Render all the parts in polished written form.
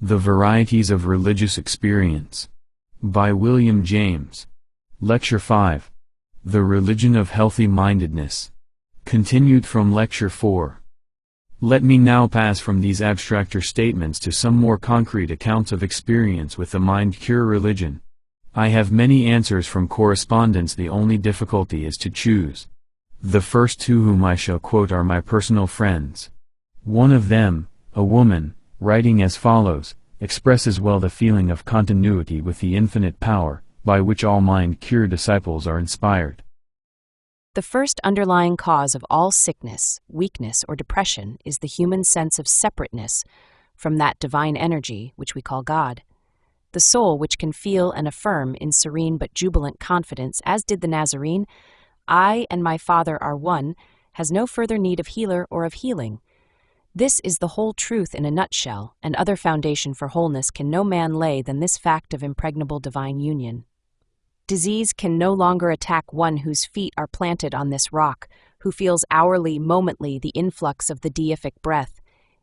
The Varieties of Religious Experience. By William James. Lecture 5. The Religion of Healthy Mindedness. Continued from Lecture 4. Let me now pass from these abstracter statements to some more concrete accounts of experience with the mind-cure religion. I have many answers from correspondents, the only difficulty is to choose. The first two whom I shall quote are my personal friends. One of them, a woman, writing as follows, expresses well the feeling of continuity with the infinite power, by which all mind-cure disciples are inspired. The first underlying cause of all sickness, weakness, or depression is the human sense of separateness from that divine energy which we call God. The soul which can feel and affirm in serene but jubilant confidence, as did the Nazarene, I and my Father are one, has no further need of healer or of healing. This is the whole truth in a nutshell, and other foundation for wholeness can no man lay than this fact of impregnable divine union. Disease can no longer attack one whose feet are planted on this rock, who feels hourly, momently the influx of the deific breath.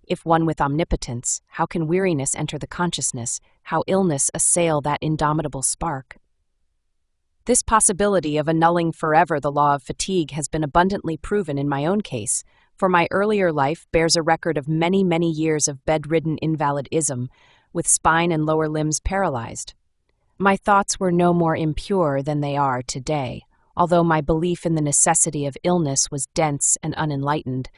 If one with omnipotence, how can weariness enter the consciousness, how illness assail that indomitable spark? This possibility of annulling forever the law of fatigue has been abundantly proven in my own case, for my earlier life bears a record of many, many years of bedridden invalidism, with spine and lower limbs paralyzed. My thoughts were no more impure than they are today, although my belief in the necessity of illness was dense and unenlightened.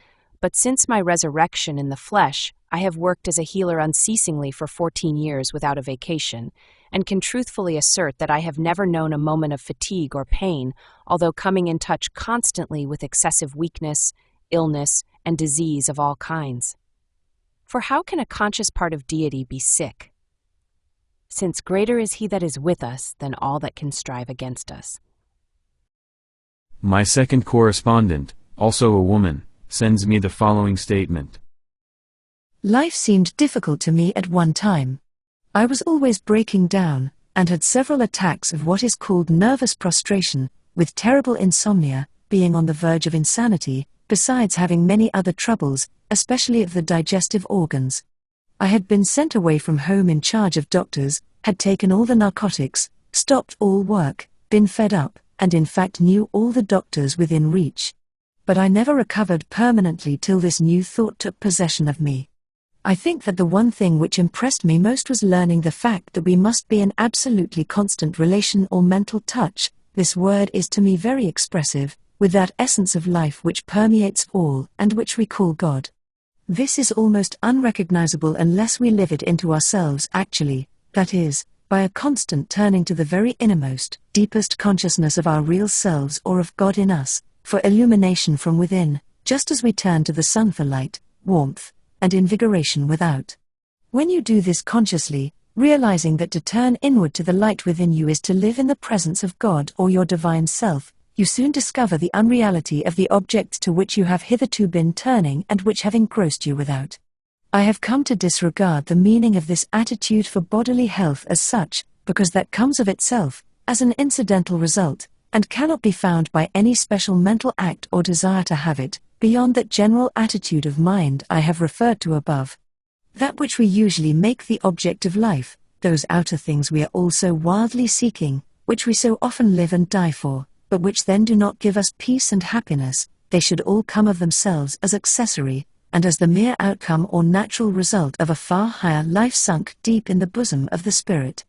But since my resurrection in the flesh, I have worked as a healer unceasingly for 14 years without a vacation, and can truthfully assert that I have never known a moment of fatigue or pain, although coming in touch constantly with excessive weakness, illness, and disease of all kinds. For how can a conscious part of deity be sick? Since greater is he that is with us than all that can strive against us. My second correspondent, also a woman, sends me the following statement. Life seemed difficult to me at one time. I was always breaking down, and had several attacks of what is called nervous prostration, with terrible insomnia, being on the verge of insanity, besides having many other troubles, especially of the digestive organs. I had been sent away from home in charge of doctors, had taken all the narcotics, stopped all work, been fed up, and in fact knew all the doctors within reach. But I never recovered permanently till this new thought took possession of me. I think that the one thing which impressed me most was learning the fact that we must be in absolutely constant relation or mental touch, this word is to me very expressive, with that essence of life which permeates all and which we call God. This is almost unrecognizable unless we live it into ourselves actually, that is, by a constant turning to the very innermost, deepest consciousness of our real selves or of God in us, for illumination from within, just as we turn to the sun for light, warmth, and invigoration without. When you do this consciously, realizing that to turn inward to the light within you is to live in the presence of God or your divine self, you soon discover the unreality of the objects to which you have hitherto been turning and which have engrossed you without. I have come to disregard the meaning of this attitude for bodily health as such, because that comes of itself, as an incidental result, and cannot be found by any special mental act or desire to have it, beyond that general attitude of mind I have referred to above. That which we usually make the object of life, those outer things we are all so wildly seeking, which we so often live and die for, but which then do not give us peace and happiness, they should all come of themselves as accessory, and as the mere outcome or natural result of a far higher life sunk deep in the bosom of the Spirit.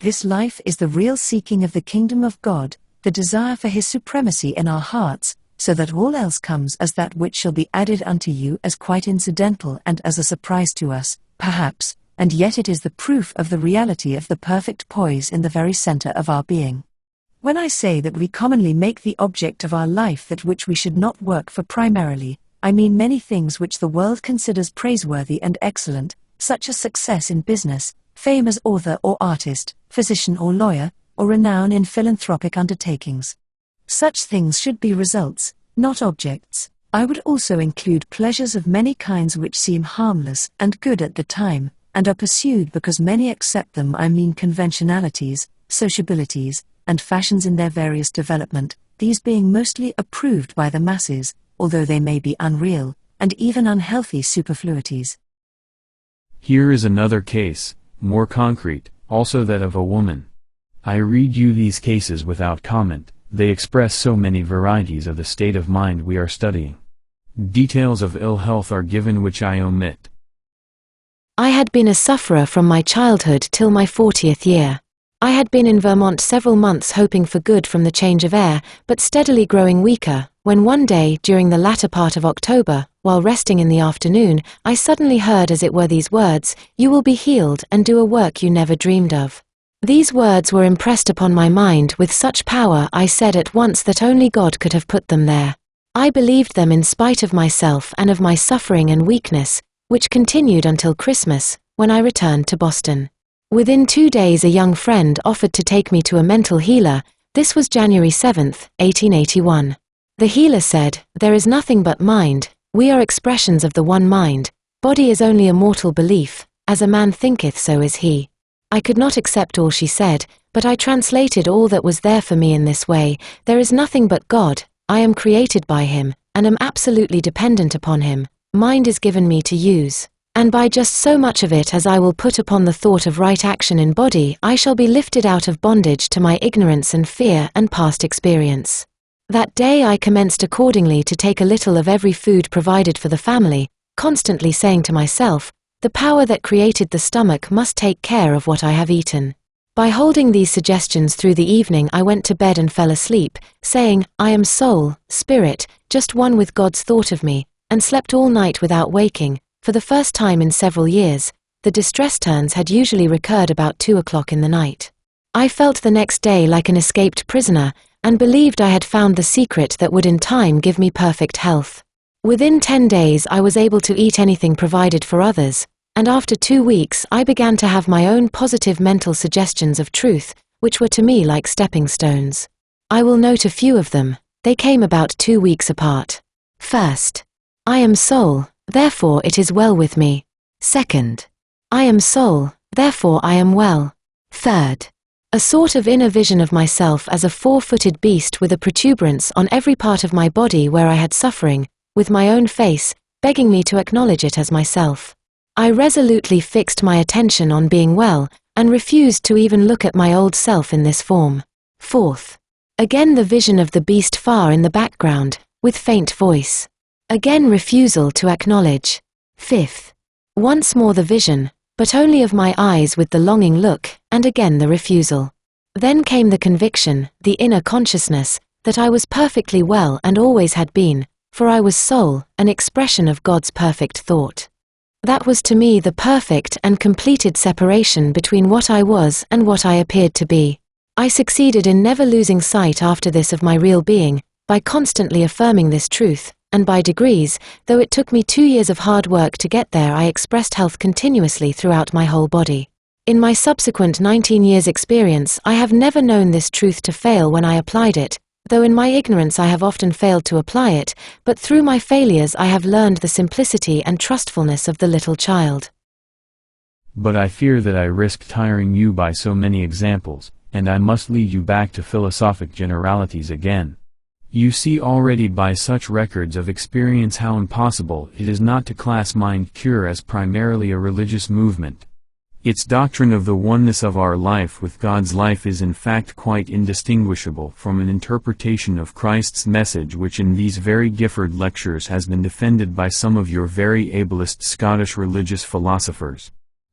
This life is the real seeking of the kingdom of God, the desire for His supremacy in our hearts, so that all else comes as that which shall be added unto you as quite incidental and as a surprise to us, perhaps, and yet it is the proof of the reality of the perfect poise in the very center of our being. When I say that we commonly make the object of our life that which we should not work for primarily, I mean many things which the world considers praiseworthy and excellent, such as success in business, fame as author or artist, physician or lawyer, or renown in philanthropic undertakings. Such things should be results, not objects. I would also include pleasures of many kinds which seem harmless and good at the time, and are pursued because many accept them. I mean conventionalities, sociabilities, and fashions in their various development, these being mostly approved by the masses, although they may be unreal, and even unhealthy superfluities. Here is another case, more concrete, also that of a woman. I read you these cases without comment, they express so many varieties of the state of mind we are studying. Details of ill health are given which I omit. I had been a sufferer from my childhood till my 40th year. I had been in Vermont several months hoping for good from the change of air, but steadily growing weaker, when one day during the latter part of October, while resting in the afternoon, I suddenly heard as it were these words, "You will be healed and do a work you never dreamed of." These words were impressed upon my mind with such power I said at once that only God could have put them there. I believed them in spite of myself and of my suffering and weakness, which continued until Christmas, when I returned to Boston. Within 2 days a young friend offered to take me to a mental healer. This was January 7, 1881. The healer said, "There is nothing but mind, we are expressions of the one mind, body is only a mortal belief, as a man thinketh so is he." I could not accept all she said, but I translated all that was there for me in this way: there is nothing but God, I am created by him, and am absolutely dependent upon him, mind is given me to use, and by just so much of it as I will put upon the thought of right action in body, I shall be lifted out of bondage to my ignorance and fear and past experience. That day I commenced accordingly to take a little of every food provided for the family, constantly saying to myself, the power that created the stomach must take care of what I have eaten. By holding these suggestions through the evening I went to bed and fell asleep, saying, I am soul, spirit, just one with God's thought of me, and slept all night without waking. For the first time in several years, the distress turns had usually recurred about 2 o'clock in the night. I felt the next day like an escaped prisoner, and believed I had found the secret that would in time give me perfect health. Within 10 days I was able to eat anything provided for others, and after 2 weeks I began to have my own positive mental suggestions of truth, which were to me like stepping stones. I will note a few of them. They came about 2 weeks apart. First, I am soul, therefore it is well with me. Second, I am soul, therefore I am well. Third, a sort of inner vision of myself as a 4-footed beast with a protuberance on every part of my body where I had suffering, with my own face, begging me to acknowledge it as myself. I resolutely fixed my attention on being well, and refused to even look at my old self in this form. Fourth, again the vision of the beast far in the background, with faint voice. Again refusal to acknowledge. Fifth, once more the vision, but only of my eyes with the longing look, and again the refusal. Then came the conviction, the inner consciousness, that I was perfectly well and always had been, for I was soul, an expression of God's perfect thought. That was to me the perfect and completed separation between what I was and what I appeared to be. I succeeded in never losing sight after this of my real being, by constantly affirming this truth, and by degrees, though it took me 2 years of hard work to get there, I expressed health continuously throughout my whole body. In my subsequent 19 years' experience I have never known this truth to fail when I applied it, though in my ignorance I have often failed to apply it, but through my failures I have learned the simplicity and trustfulness of the little child. But I fear that I risk tiring you by so many examples, and I must lead you back to philosophic generalities again. You see already by such records of experience how impossible it is not to class mind cure as primarily a religious movement. Its doctrine of the oneness of our life with God's life is in fact quite indistinguishable from an interpretation of Christ's message which in these very Gifford lectures has been defended by some of your very ablest Scottish religious philosophers.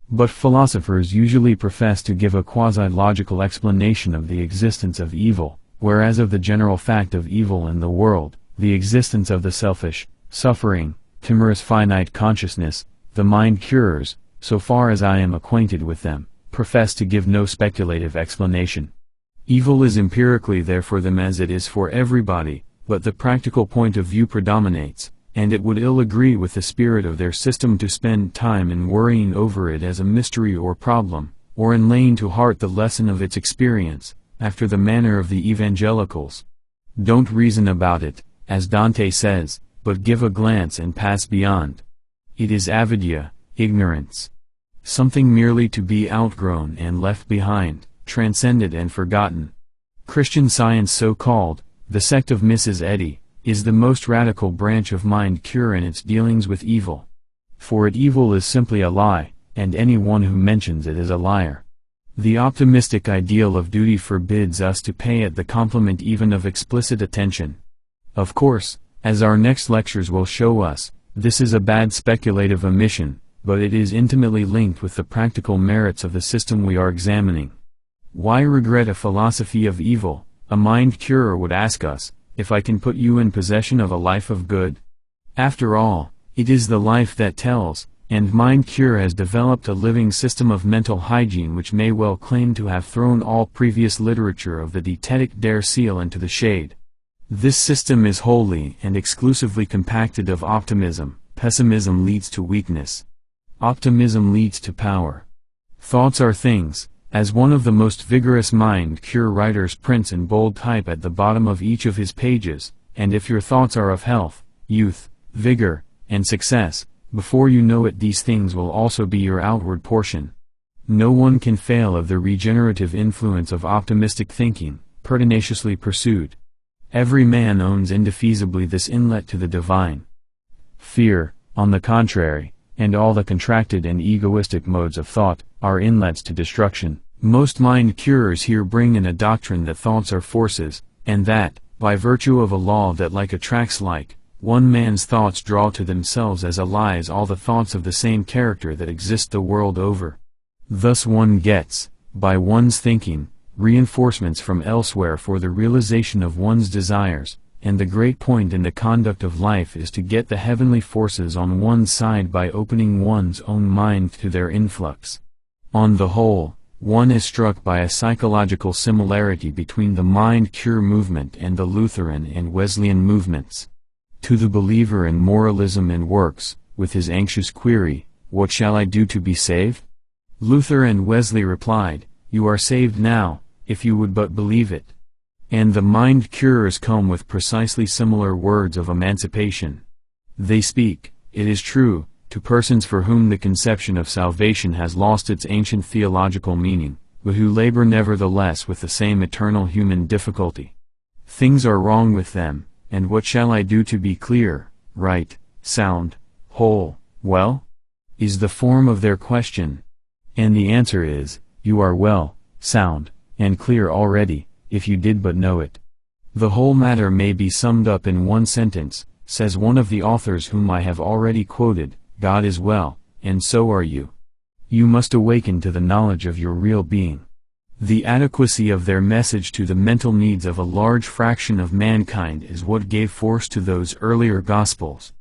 But philosophers usually profess to give a quasi-logical explanation of the existence of evil, whereas of the general fact of evil in the world, the existence of the selfish, suffering, timorous finite consciousness, the mind curers, so far as I am acquainted with them, profess to give no speculative explanation. Evil is empirically there for them as it is for everybody, but the practical point of view predominates, and it would ill agree with the spirit of their system to spend time in worrying over it as a mystery or problem, or in laying to heart the lesson of its experience, after the manner of the evangelicals. Don't reason about it, as Dante says, but give a glance and pass beyond. It is avidya, ignorance. Something merely to be outgrown and left behind, transcended and forgotten. Christian Science so-called, the sect of Mrs. Eddy, is the most radical branch of mind cure in its dealings with evil. For it evil is simply a lie, and anyone who mentions it is a liar. The optimistic ideal of duty forbids us to pay it the compliment even of explicit attention. Of course, as our next lectures will show us, this is a bad speculative omission, but it is intimately linked with the practical merits of the system we are examining. Why regret a philosophy of evil? A mind curer would ask us, if I can put you in possession of a life of good? After all, it is the life that tells, and mind cure has developed a living system of mental hygiene which may well claim to have thrown all previous literature of the dietetic dare seal into the shade. This system is wholly and exclusively compacted of optimism. Pessimism leads to weakness. Optimism leads to power. Thoughts are things, as one of the most vigorous mind cure writers prints in bold type at the bottom of each of his pages, and if your thoughts are of health, youth, vigor, and success, before you know it these things will also be your outward portion. No one can fail of the regenerative influence of optimistic thinking, pertinaciously pursued. Every man owns indefeasibly this inlet to the divine. Fear, on the contrary, and all the contracted and egoistic modes of thought, are inlets to destruction. Most mind curers here bring in a doctrine that thoughts are forces, and that, by virtue of a law that like attracts like, one man's thoughts draw to themselves as allies all the thoughts of the same character that exist the world over. Thus one gets, by one's thinking, reinforcements from elsewhere for the realization of one's desires, and the great point in the conduct of life is to get the heavenly forces on one's side by opening one's own mind to their influx. On the whole, one is struck by a psychological similarity between the mind cure movement and the Lutheran and Wesleyan movements. To the believer in moralism and works, with his anxious query, "What shall I do to be saved?" Luther and Wesley replied, "You are saved now, if you would but believe it." And the mind curers come with precisely similar words of emancipation. They speak, it is true, to persons for whom the conception of salvation has lost its ancient theological meaning, but who labor nevertheless with the same eternal human difficulty. Things are wrong with them, and what shall I do to be clear, right, sound, whole, well? Is the form of their question. And the answer is, you are well, sound, and clear already, if you did but know it. The whole matter may be summed up in one sentence, says one of the authors whom I have already quoted, God is well, and so are you. You must awaken to the knowledge of your real being. The adequacy of their message to the mental needs of a large fraction of mankind is what gave force to those earlier Gospels.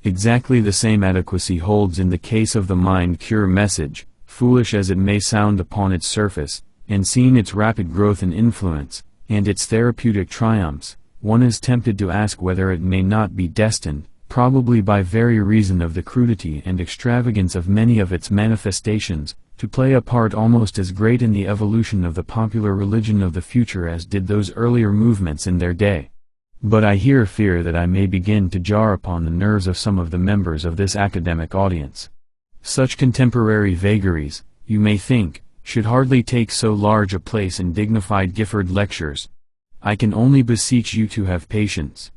Exactly the same adequacy holds in the case of the mind cure message, foolish as it may sound upon its surface, and seeing its rapid growth and influence, and its therapeutic triumphs, one is tempted to ask whether it may not be destined, probably by very reason of the crudity and extravagance of many of its manifestations, to play a part almost as great in the evolution of the popular religion of the future as did those earlier movements in their day. But I here fear that I may begin to jar upon the nerves of some of the members of this academic audience. Such contemporary vagaries, you may think, should hardly take so large a place in dignified Gifford lectures. I can only beseech you to have patience.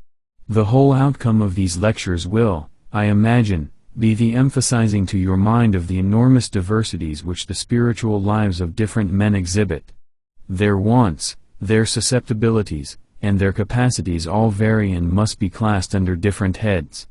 The whole outcome of these lectures will, I imagine, be the emphasizing to your mind of the enormous diversities which the spiritual lives of different men exhibit. Their wants, their susceptibilities, and their capacities all vary and must be classed under different heads.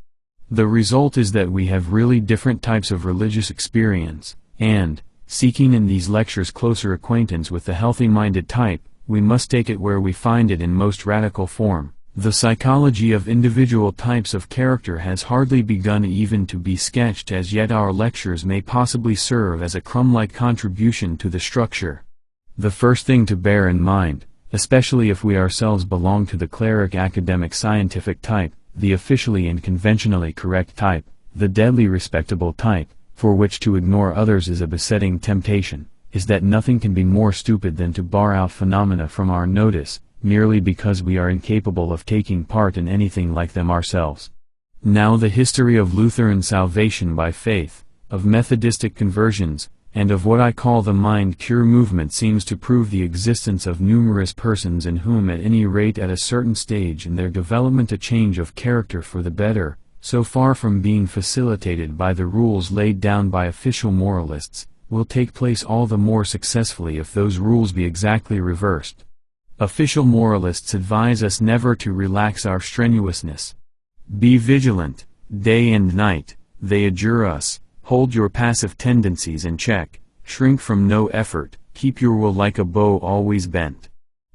The result is that we have really different types of religious experience, and, seeking in these lectures closer acquaintance with the healthy-minded type, we must take it where we find it in most radical form. The psychology of individual types of character has hardly begun even to be sketched as yet. Our lectures may possibly serve as a crumb-like contribution to the structure. The first thing to bear in mind, especially if we ourselves belong to the cleric academic scientific type, the officially and conventionally correct type, the deadly respectable type, for which to ignore others is a besetting temptation, is that nothing can be more stupid than to bar out phenomena from our notice, merely because we are incapable of taking part in anything like them ourselves. Now the history of Lutheran salvation by faith, of Methodistic conversions, and of what I call the mind cure movement seems to prove the existence of numerous persons in whom at any rate at a certain stage in their development a change of character for the better, so far from being facilitated by the rules laid down by official moralists, will take place all the more successfully if those rules be exactly reversed. Official moralists advise us never to relax our strenuousness. Be vigilant, day and night, they adjure us, hold your passive tendencies in check, shrink from no effort, keep your will like a bow always bent.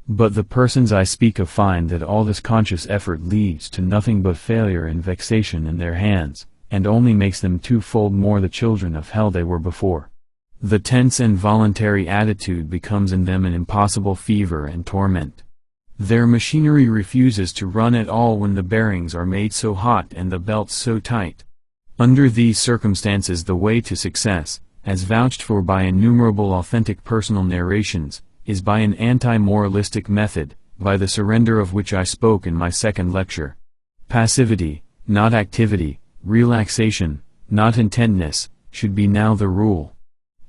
But the persons I speak of find that all this conscious effort leads to nothing but failure and vexation in their hands, and only makes them twofold more the children of hell they were before. The tense and voluntary attitude becomes in them an impossible fever and torment. Their machinery refuses to run at all when the bearings are made so hot and the belts so tight. Under these circumstances the way to success, as vouched for by innumerable authentic personal narrations, is by an anti-moralistic method, by the surrender of which I spoke in my second lecture. Passivity, not activity, relaxation, not intentness, should be now the rule.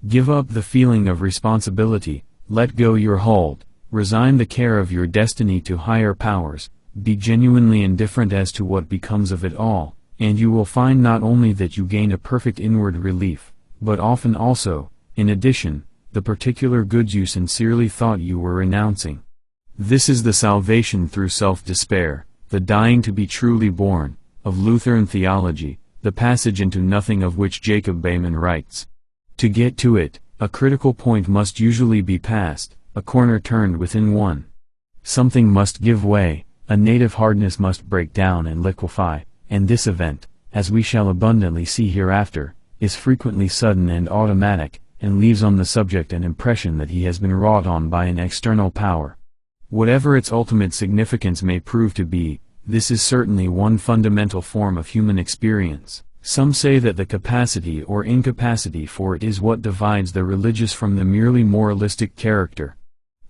Give up the feeling of responsibility, let go your hold, resign the care of your destiny to higher powers, be genuinely indifferent as to what becomes of it all, and you will find not only that you gain a perfect inward relief, but often also, in addition, the particular goods you sincerely thought you were renouncing. This is the salvation through self-despair, the dying to be truly born, of Lutheran theology, the passage into nothing of which Jacob Behmen writes. To get to it, a critical point must usually be passed, a corner turned within one. Something must give way, a native hardness must break down and liquefy, and this event, as we shall abundantly see hereafter, is frequently sudden and automatic, and leaves on the subject an impression that he has been wrought on by an external power. Whatever its ultimate significance may prove to be, this is certainly one fundamental form of human experience. Some say that the capacity or incapacity for it is what divides the religious from the merely moralistic character.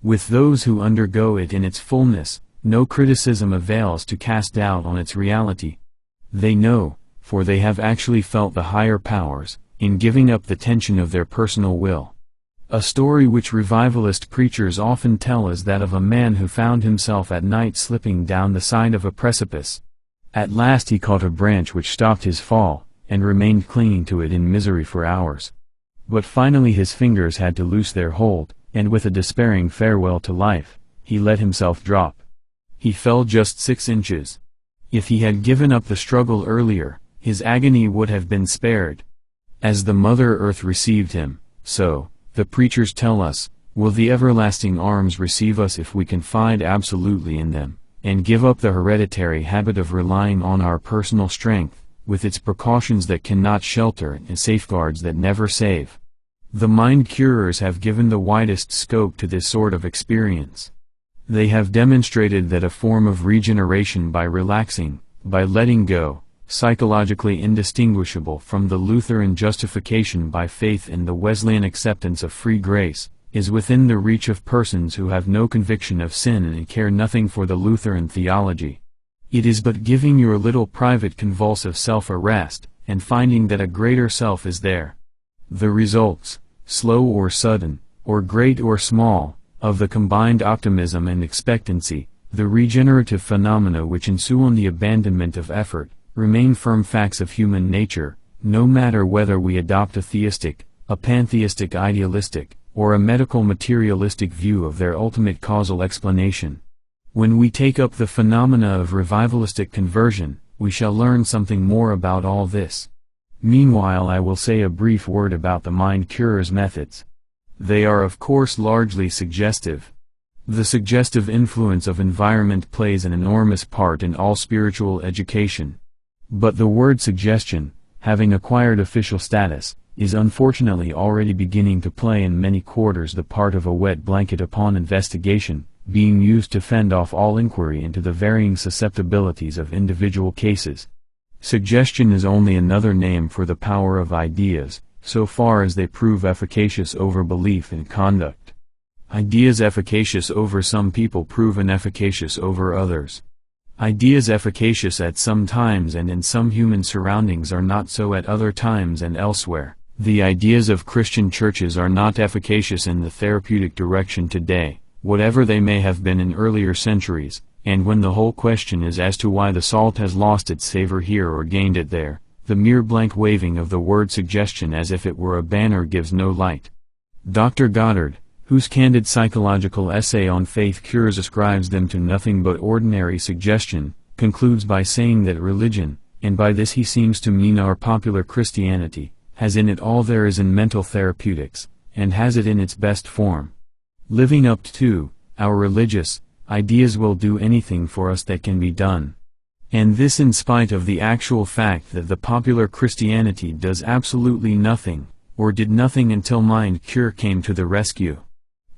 With those who undergo it in its fullness, no criticism avails to cast doubt on its reality. They know, for they have actually felt the higher powers, in giving up the tension of their personal will. A story which revivalist preachers often tell is that of a man who found himself at night slipping down the side of a precipice. At last he caught a branch which stopped his fall, and remained clinging to it in misery for hours. But finally his fingers had to loose their hold, and with a despairing farewell to life, he let himself drop. He fell just 6 inches. If he had given up the struggle earlier, his agony would have been spared. As the Mother Earth received him, so, the preachers tell us, will the everlasting arms receive us if we confide absolutely in them, and give up the hereditary habit of relying on our personal strength, with its precautions that cannot shelter and safeguards that never save. The mind curers have given the widest scope to this sort of experience. They have demonstrated that a form of regeneration by relaxing, by letting go, psychologically indistinguishable from the Lutheran justification by faith and the Wesleyan acceptance of free grace, is within the reach of persons who have no conviction of sin and care nothing for the Lutheran theology. It is but giving your little private convulsive self a rest, and finding that a greater self is there. The results, slow or sudden, or great or small, of the combined optimism and expectancy, the regenerative phenomena which ensue on the abandonment of effort, remain firm facts of human nature, no matter whether we adopt a theistic, a pantheistic idealistic, or a medical materialistic view of their ultimate causal explanation. When we take up the phenomena of revivalistic conversion, we shall learn something more about all this. Meanwhile I will say a brief word about the mind curer's methods. They are of course largely suggestive. The suggestive influence of environment plays an enormous part in all spiritual education. But the word suggestion, having acquired official status, is unfortunately already beginning to play in many quarters the part of a wet blanket upon investigation, being used to fend off all inquiry into the varying susceptibilities of individual cases. Suggestion is only another name for the power of ideas, so far as they prove efficacious over belief and conduct. Ideas efficacious over some people prove inefficacious over others. Ideas efficacious at some times and in some human surroundings are not so at other times and elsewhere. The ideas of Christian churches are not efficacious in the therapeutic direction today, whatever they may have been in earlier centuries, And when the whole question is as to why the salt has lost its savor here or gained it there, the mere blank waving of the word suggestion as if it were a banner gives no light. Dr. Goddard, whose candid psychological essay on faith cures ascribes them to nothing but ordinary suggestion, concludes by saying that religion, and by this he seems to mean our popular Christianity, has in it all there is in mental therapeutics, and has it in its best form. Living up to our religious ideas will do anything for us that can be done. And this in spite of the actual fact that the popular Christianity does absolutely nothing, or did nothing until mind cure came to the rescue.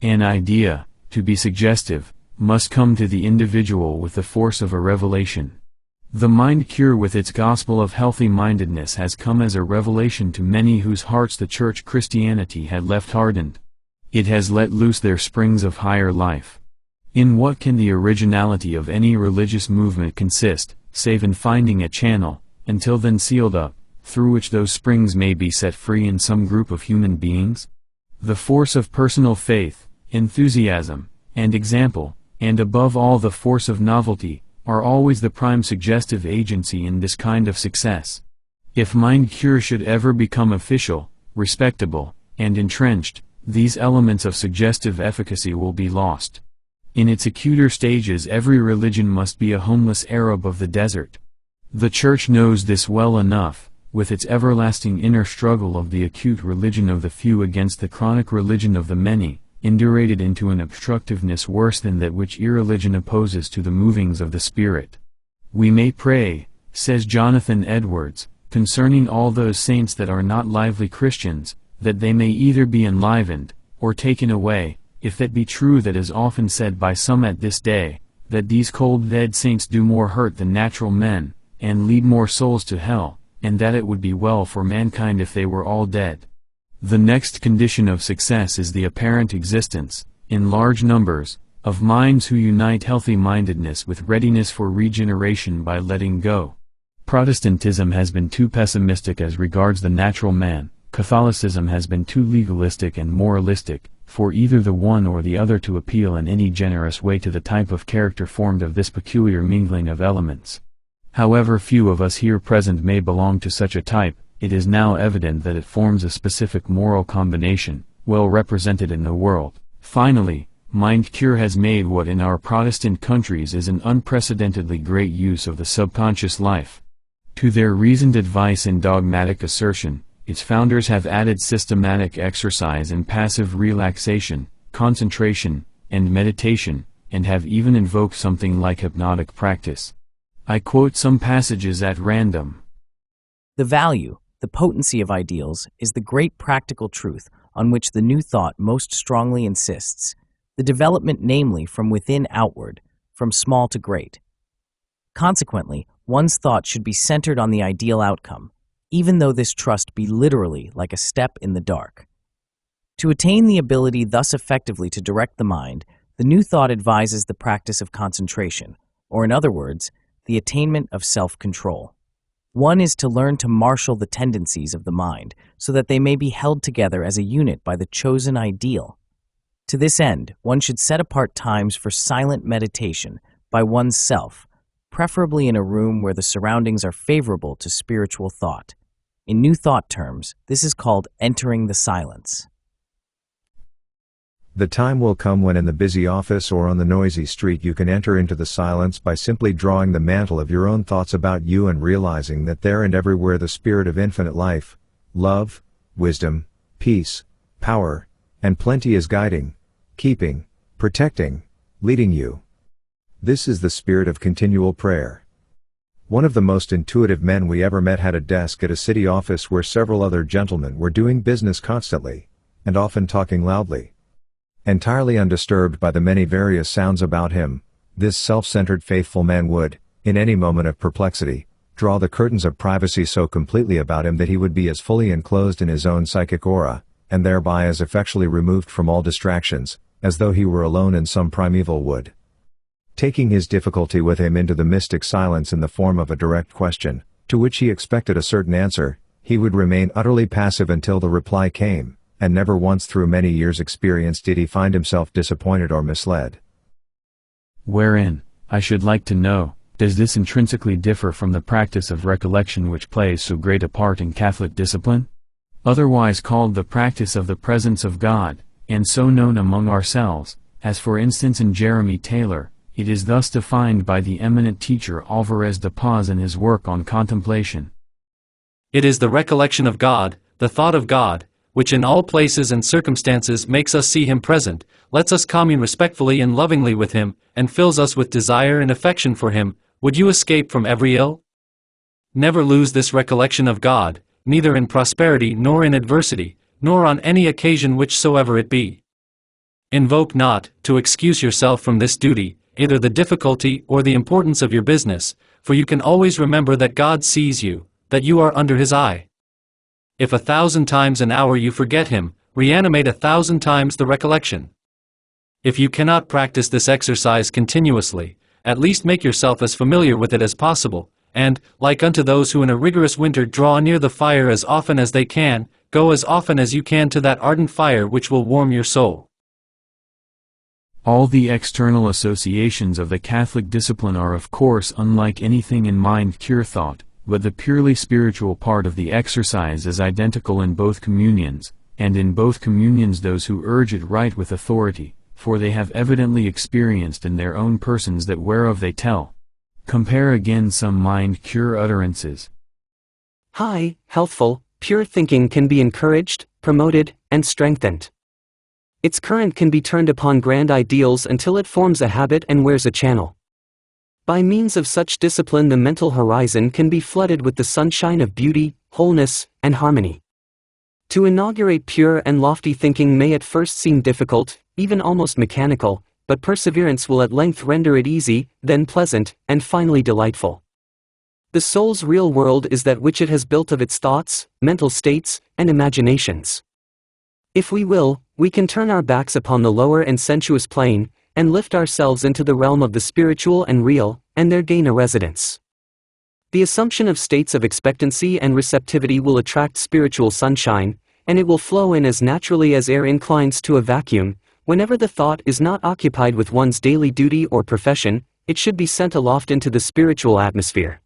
An idea, to be suggestive, must come to the individual with the force of a revelation. The mind cure with its gospel of healthy mindedness has come as a revelation to many whose hearts the church Christianity had left hardened. It has let loose their springs of higher life. In what can the originality of any religious movement consist, save in finding a channel, until then sealed up, through which those springs may be set free in some group of human beings? The force of personal faith, enthusiasm, and example, and above all the force of novelty, are always the prime suggestive agency in this kind of success. If mind cure should ever become official, respectable, and entrenched, these elements of suggestive efficacy will be lost. In its acuter stages every religion must be a homeless Arab of the desert. The Church knows this well enough, with its everlasting inner struggle of the acute religion of the few against the chronic religion of the many, indurated into an obstructiveness worse than that which irreligion opposes to the movings of the Spirit. We may pray, says Jonathan Edwards, concerning all those saints that are not lively Christians, that they may either be enlivened, or taken away, if that be true that is often said by some at this day, that these cold dead saints do more hurt than natural men, and lead more souls to hell, and that it would be well for mankind if they were all dead. The next condition of success is the apparent existence, in large numbers, of minds who unite healthy mindedness with readiness for regeneration by letting go. Protestantism has been too pessimistic as regards the natural man, Catholicism has been too legalistic and moralistic, for either the one or the other to appeal in any generous way to the type of character formed of this peculiar mingling of elements. However few of us here present may belong to such a type, it is now evident that it forms a specific moral combination, well represented in the world. Finally, mind cure has made what in our Protestant countries is an unprecedentedly great use of the subconscious life. To their reasoned advice and dogmatic assertion, its founders have added systematic exercise in passive relaxation, concentration, and meditation, and have even invoked something like hypnotic practice. I quote some passages at random. The value, the potency of ideals is the great practical truth on which the New Thought most strongly insists, the development namely from within outward, from small to great. Consequently, one's thought should be centered on the ideal outcome, even though this trust be literally like a step in the dark. To attain the ability thus effectively to direct the mind, the New Thought advises the practice of concentration, or in other words, the attainment of self-control. One is to learn to marshal the tendencies of the mind so that they may be held together as a unit by the chosen ideal. To this end, one should set apart times for silent meditation by one's self, preferably in a room where the surroundings are favorable to spiritual thought. In New Thought terms, this is called entering the silence. The time will come when in the busy office or on the noisy street you can enter into the silence by simply drawing the mantle of your own thoughts about you and realizing that there and everywhere the Spirit of infinite life, love, wisdom, peace, power, and plenty is guiding, keeping, protecting, leading you. This is the spirit of continual prayer. One of the most intuitive men we ever met had a desk at a city office where several other gentlemen were doing business constantly, and often talking loudly. Entirely undisturbed by the many various sounds about him, this self-centered faithful man would, in any moment of perplexity, draw the curtains of privacy so completely about him that he would be as fully enclosed in his own psychic aura, and thereby as effectually removed from all distractions, as though he were alone in some primeval wood. Taking his difficulty with him into the mystic silence in the form of a direct question, to which he expected a certain answer, he would remain utterly passive until the reply came, and never once through many years' experience did he find himself disappointed or misled. Wherein, I should like to know, does this intrinsically differ from the practice of recollection which plays so great a part in Catholic discipline? Otherwise called the practice of the presence of God, and so known among ourselves, as for instance in Jeremy Taylor, it is thus defined by the eminent teacher Alvarez de Paz in his work on contemplation. It is the recollection of God, the thought of God, which in all places and circumstances makes us see Him present, lets us commune respectfully and lovingly with Him, and fills us with desire and affection for Him. Would you escape from every ill? Never lose this recollection of God, neither in prosperity nor in adversity, nor on any occasion whichsoever it be. Invoke not, to excuse yourself from this duty, either the difficulty or the importance of your business, for you can always remember that God sees you, that you are under His eye. If 1,000 times an hour you forget Him, reanimate 1,000 times the recollection. If you cannot practice this exercise continuously, at least make yourself as familiar with it as possible, and, like unto those who in a rigorous winter draw near the fire as often as they can, go as often as you can to that ardent fire which will warm your soul. All the external associations of the Catholic discipline are of course unlike anything in mind-cure thought, but the purely spiritual part of the exercise is identical in both communions, and in both communions those who urge it write with authority, for they have evidently experienced in their own persons that whereof they tell. Compare again some mind-cure utterances. High, healthful, pure thinking can be encouraged, promoted, and strengthened. Its current can be turned upon grand ideals until it forms a habit and wears a channel. By means of such discipline the mental horizon can be flooded with the sunshine of beauty, wholeness, and harmony. To inaugurate pure and lofty thinking may at first seem difficult, even almost mechanical, but perseverance will at length render it easy, then pleasant, and finally delightful. The soul's real world is that which it has built of its thoughts, mental states, and imaginations. If we will, we can turn our backs upon the lower and sensuous plane, and lift ourselves into the realm of the spiritual and real, and there gain a residence. The assumption of states of expectancy and receptivity will attract spiritual sunshine, and it will flow in as naturally as air inclines to a vacuum. Whenever the thought is not occupied with one's daily duty or profession, it should be sent aloft into the spiritual atmosphere.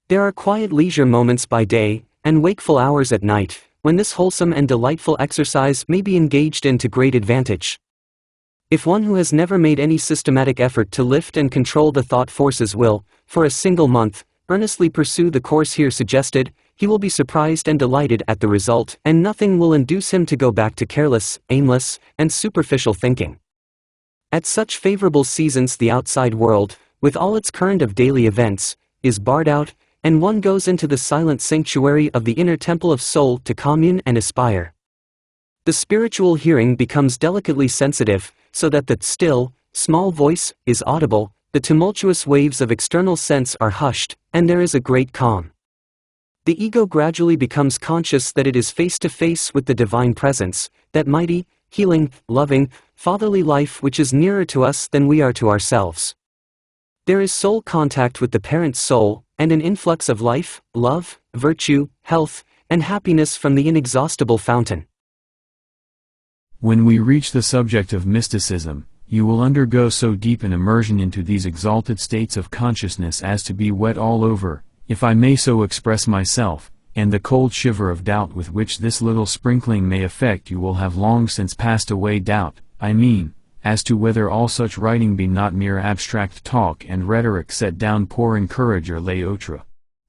There are quiet leisure moments by day, and wakeful hours at night, when this wholesome and delightful exercise may be engaged in to great advantage. If one who has never made any systematic effort to lift and control the thought forces will, for a single month, earnestly pursue the course here suggested, he will be surprised and delighted at the result, and nothing will induce him to go back to careless, aimless, and superficial thinking. At such favorable seasons the outside world, with all its current of daily events, is barred out, and one goes into the silent sanctuary of the inner temple of soul to commune and aspire. The spiritual hearing becomes delicately sensitive, so that the still, small voice is audible, the tumultuous waves of external sense are hushed, and there is a great calm. The ego gradually becomes conscious that it is face to face with the divine presence, that mighty, healing, loving, fatherly life which is nearer to us than we are to ourselves. There is soul contact with the parent soul, and an influx of life, love, virtue, health, and happiness from the inexhaustible fountain. When we reach the subject of mysticism, you will undergo so deep an immersion into these exalted states of consciousness as to be wet all over, if I may so express myself, and the cold shiver of doubt with which this little sprinkling may affect you will have long since passed away. Doubt, I mean, as to whether all such writing be not mere abstract talk and rhetoric set down pour encourage or lay outre.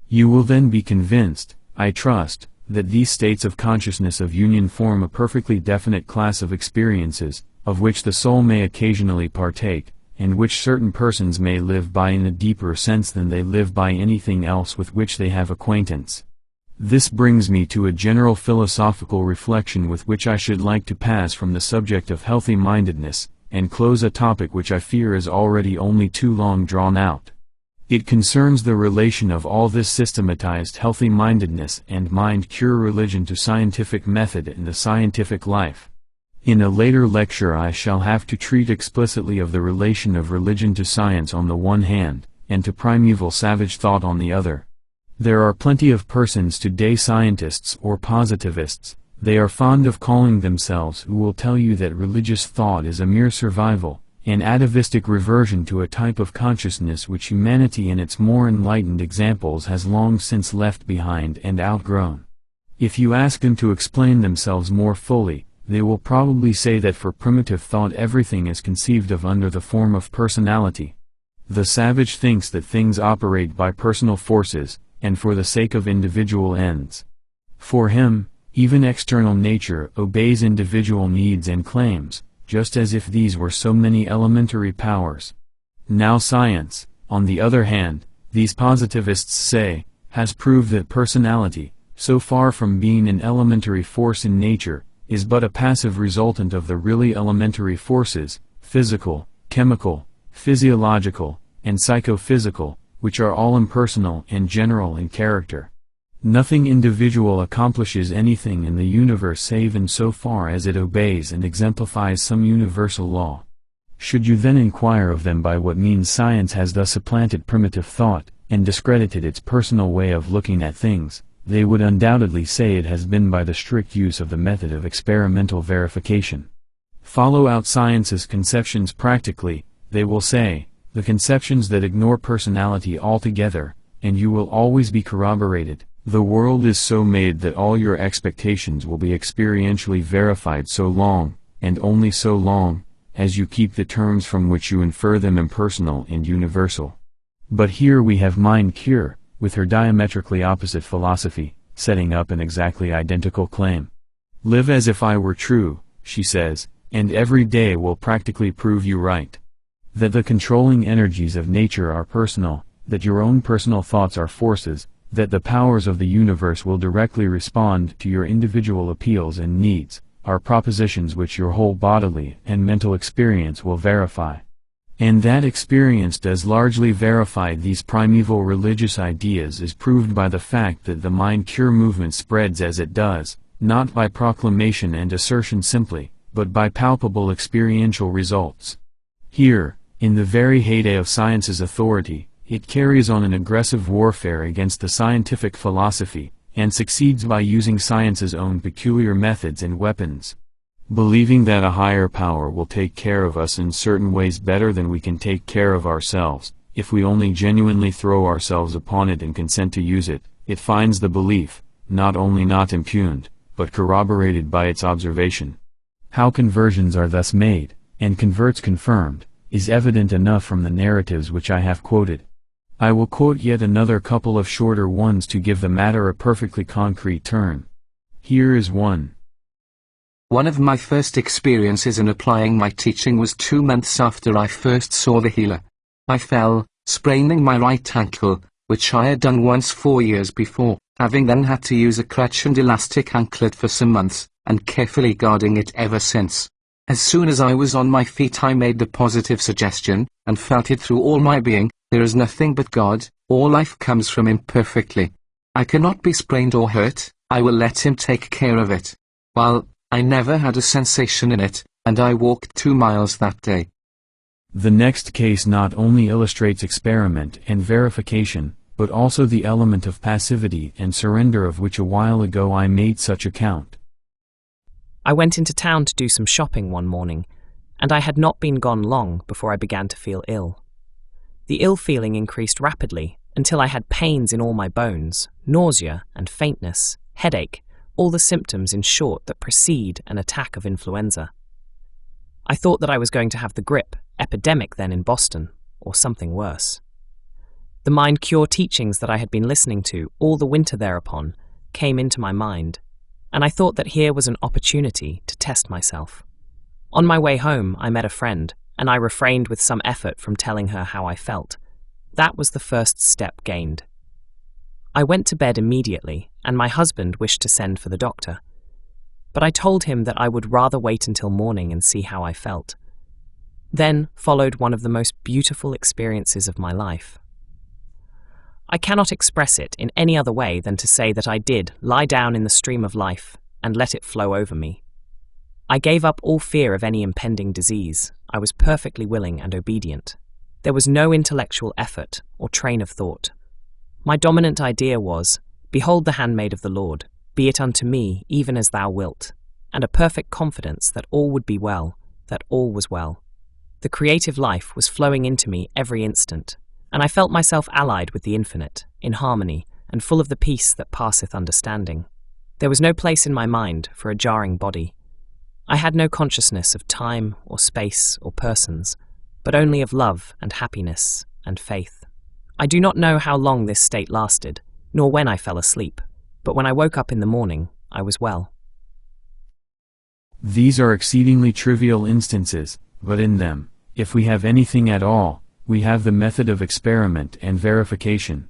You will then be convinced, I trust, that these states of consciousness of union form a perfectly definite class of experiences, of which the soul may occasionally partake, and which certain persons may live by in a deeper sense than they live by anything else with which they have acquaintance. This brings me to a general philosophical reflection with which I should like to pass from the subject of healthy mindedness, and close a topic which I fear is already only too long drawn out. It concerns the relation of all this systematized healthy mindedness and mind-cure religion to scientific method and the scientific life. In a later lecture I shall have to treat explicitly of the relation of religion to science on the one hand, and to primeval savage thought on the other. There are plenty of persons today, scientists or positivists, they are fond of calling themselves, who will tell you that religious thought is a mere survival, an atavistic reversion to a type of consciousness which humanity in its more enlightened examples has long since left behind and outgrown. If you ask them to explain themselves more fully, they will probably say that for primitive thought everything is conceived of under the form of personality. The savage thinks that things operate by personal forces, and for the sake of individual ends. For him, even external nature obeys individual needs and claims, just as if these were so many elementary powers. Now science, on the other hand, these positivists say, has proved that personality, so far from being an elementary force in nature, is but a passive resultant of the really elementary forces, physical, chemical, physiological, and psychophysical, which are all impersonal and general in character. Nothing individual accomplishes anything in the universe save in so far as it obeys and exemplifies some universal law. Should you then inquire of them by what means science has thus supplanted primitive thought, and discredited its personal way of looking at things, they would undoubtedly say it has been by the strict use of the method of experimental verification. Follow out science's conceptions practically, they will say, the conceptions that ignore personality altogether, and you will always be corroborated. The world is so made that all your expectations will be experientially verified so long, and only so long, as you keep the terms from which you infer them impersonal and universal. But here we have Mind Cure, with her diametrically opposite philosophy, setting up an exactly identical claim. Live as if I were true, she says, and every day will practically prove you right. That the controlling energies of nature are personal, that your own personal thoughts are forces, that the powers of the universe will directly respond to your individual appeals and needs, are propositions which your whole bodily and mental experience will verify. And that experience does largely verify these primeval religious ideas is proved by the fact that the Mind Cure movement spreads as it does, not by proclamation and assertion simply, but by palpable experiential results. Here, in the very heyday of science's authority, it carries on an aggressive warfare against the scientific philosophy, and succeeds by using science's own peculiar methods and weapons. Believing that a higher power will take care of us in certain ways better than we can take care of ourselves, if we only genuinely throw ourselves upon it and consent to use it, it finds the belief, not only not impugned, but corroborated by its observation. How conversions are thus made, and converts confirmed, is evident enough from the narratives which I have quoted. I will quote yet another couple of shorter ones to give the matter a perfectly concrete turn. Here is one. One of my first experiences in applying my teaching was 2 months after I first saw the healer. I fell, spraining my right ankle, which I had done once 4 years before, having then had to use a crutch and elastic anklet for some months, and carefully guarding it ever since. As soon as I was on my feet I made the positive suggestion, and felt it through all my being, there is nothing but God, all life comes from Him perfectly. I cannot be sprained or hurt, I will let Him take care of it. Well, I never had a sensation in it, and I walked 2 miles that day. The next case not only illustrates experiment and verification, but also the element of passivity and surrender of which a while ago I made such account. I went into town to do some shopping one morning, and I had not been gone long before I began to feel ill. The ill feeling increased rapidly until I had pains in all my bones, nausea and faintness, headache, all the symptoms in short that precede an attack of influenza. I thought that I was going to have the grippe, epidemic then in Boston, or something worse. The Mind Cure teachings that I had been listening to all the winter thereupon came into my mind, and I thought that here was an opportunity to test myself. On my way home, I met a friend, and I refrained with some effort from telling her how I felt. That was the first step gained. I went to bed immediately, and my husband wished to send for the doctor. But I told him that I would rather wait until morning and see how I felt. Then followed one of the most beautiful experiences of my life. I cannot express it in any other way than to say that I did lie down in the stream of life and let it flow over me. I gave up all fear of any impending disease. I was perfectly willing and obedient. There was no intellectual effort or train of thought. My dominant idea was, "Behold the handmaid of the Lord, be it unto me even as thou wilt," and a perfect confidence that all would be well, that all was well. The creative life was flowing into me every instant, and I felt myself allied with the infinite, in harmony, and full of the peace that passeth understanding. There was no place in my mind for a jarring body. I had no consciousness of time or space or persons, but only of love and happiness and faith. I do not know how long this state lasted, nor when I fell asleep, but when I woke up in the morning, I was well. These are exceedingly trivial instances, but in them, if we have anything at all, we have the method of experiment and verification.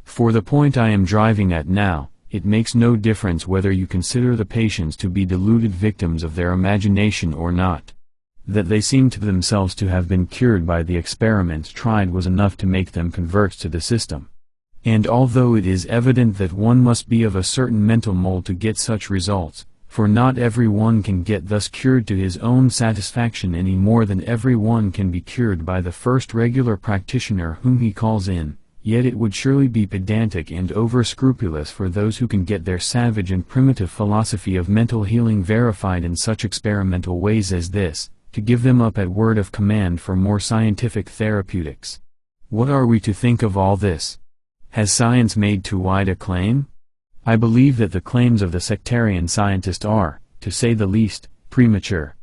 For the point I am driving at now, it makes no difference whether you consider the patients to be deluded victims of their imagination or not. That they seem to themselves to have been cured by the experiments tried was enough to make them convert to the system. And although it is evident that one must be of a certain mental mold to get such results, for not every one can get thus cured to his own satisfaction any more than every one can be cured by the first regular practitioner whom he calls in, yet it would surely be pedantic and over-scrupulous for those who can get their savage and primitive philosophy of mental healing verified in such experimental ways as this, to give them up at word of command for more scientific therapeutics. What are we to think of all this? Has science made too wide a claim? I believe that the claims of the sectarian scientist are, to say the least, premature.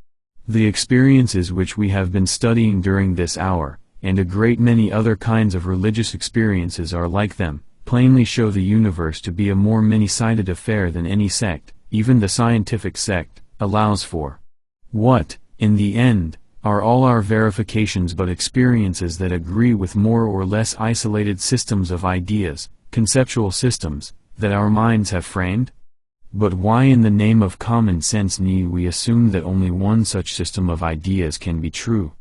The experiences which we have been studying during this hour, and a great many other kinds of religious experiences are like them, plainly show the universe to be a more many-sided affair than any sect, even the scientific sect, allows for. What, in the end, are all our verifications but experiences that agree with more or less isolated systems of ideas, conceptual systems, that our minds have framed? But why in the name of common sense need we assume that only one such system of ideas can be true?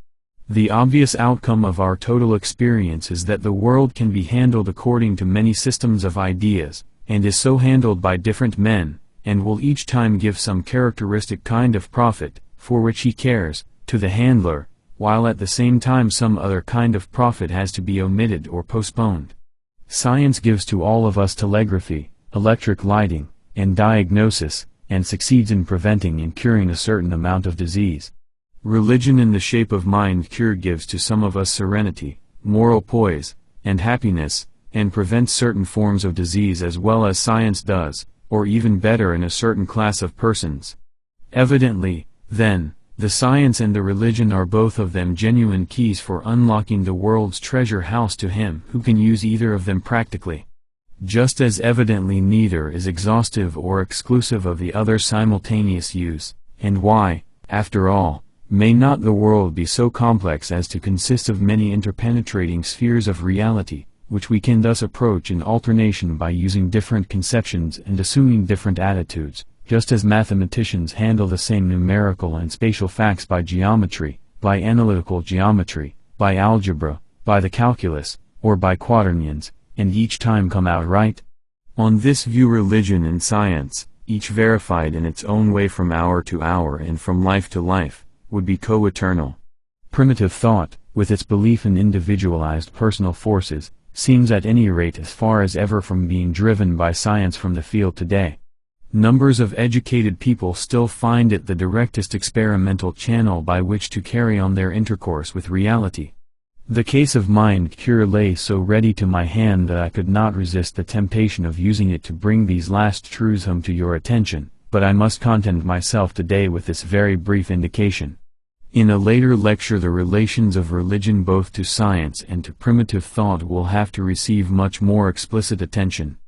The obvious outcome of our total experience is that the world can be handled according to many systems of ideas, and is so handled by different men, and will each time give some characteristic kind of profit, for which he cares, to the handler, while at the same time some other kind of profit has to be omitted or postponed. Science gives to all of us telegraphy, electric lighting, and diagnosis, and succeeds in preventing and curing a certain amount of disease. Religion in the shape of mind cure gives to some of us serenity, moral poise, and happiness, and prevents certain forms of disease as well as science does, or even better in a certain class of persons. Evidently, then, the science and the religion are both of them genuine keys for unlocking the world's treasure house to him who can use either of them practically. Just as evidently neither is exhaustive or exclusive of the other's simultaneous use, and why, after all, may not the world be so complex as to consist of many interpenetrating spheres of reality, which we can thus approach in alternation by using different conceptions and assuming different attitudes, just as mathematicians handle the same numerical and spatial facts by geometry, by analytical geometry, by algebra, by the calculus, or by quaternions, and each time come out right? On this view religion and science, each verified in its own way from hour to hour and from life to life, would be co-eternal. Primitive thought, with its belief in individualized personal forces, seems at any rate as far as ever from being driven by science from the field today. Numbers of educated people still find it the directest experimental channel by which to carry on their intercourse with reality. The case of mind cure lay so ready to my hand that I could not resist the temptation of using it to bring these last truths home to your attention, but I must content myself today with this very brief indication. In a later lecture the relations of religion both to science and to primitive thought will have to receive much more explicit attention.